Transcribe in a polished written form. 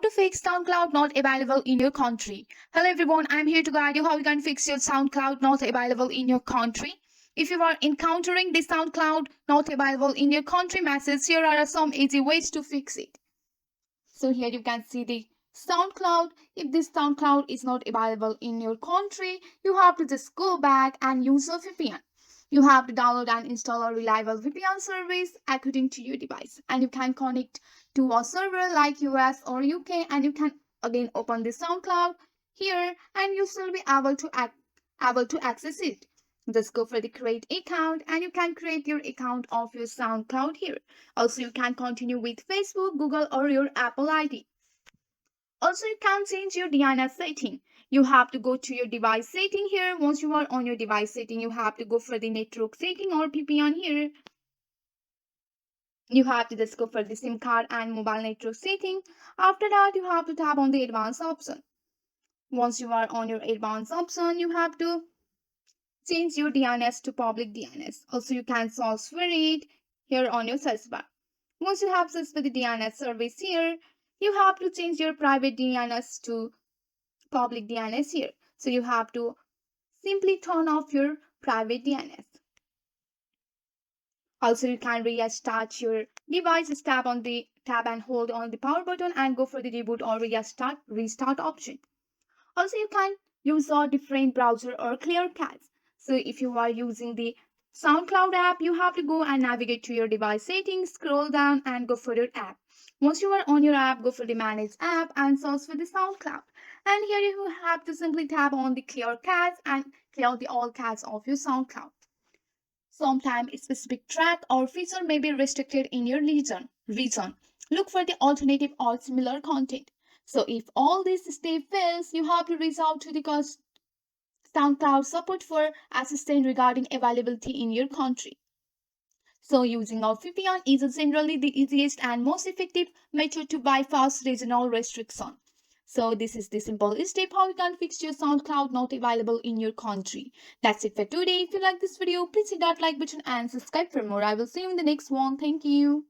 How to fix SoundCloud not available in your country. Hello everyone, I'm here to guide you how you can fix your SoundCloud not available in your country. If you are encountering the SoundCloud not available in your country message, here are some easy ways to fix it. So here you can see the SoundCloud. If this SoundCloud is not available in your country, you have to just go back and use a VPN. You have to download and install a reliable VPN service according to your device, and you can connect to a server like US or UK, and you can again open the SoundCloud here and you will be able to access it. Just go for the create account and you can create your account of your SoundCloud here. Also, you can continue with Facebook, Google or your Apple ID. Also, you can change your DNS setting. You have to go to your device setting here. Once you are on your device setting, you have to go for the network setting or VPN here. You have to just go for the SIM card and mobile network setting. After that, you have to tap on the advanced option. Once you are on your advanced option, you have to change your DNS to public DNS. Also, you can search for it here on your search bar. Once you have searched for the DNS service here, you have to change your private DNS to public DNS here. So you have to simply turn off your private DNS. Also, you can restart your device. Just tap and hold on the power button and go for the reboot or restart option. Also, you can use a different browser or clear cache. So if you are using the SoundCloud app, you have to go and navigate to your device settings, scroll down and go for your app. Once you are on your app, go for the manage app and search for the SoundCloud. And here you have to simply tap on the clear cache and clear the all cache of your SoundCloud. Sometimes a specific track or feature may be restricted in your region. Look for the alternative or similar content. So if all this step fails, you have to reach out to the SoundCloud support for assistance regarding availability in your country. So using a VPN is generally the easiest and most effective method to bypass regional restriction. So this is the simple step how you can fix your SoundCloud not available in your country. That's it for today. If you like this video, please hit that like button and subscribe for more. I will see you in the next one. Thank you.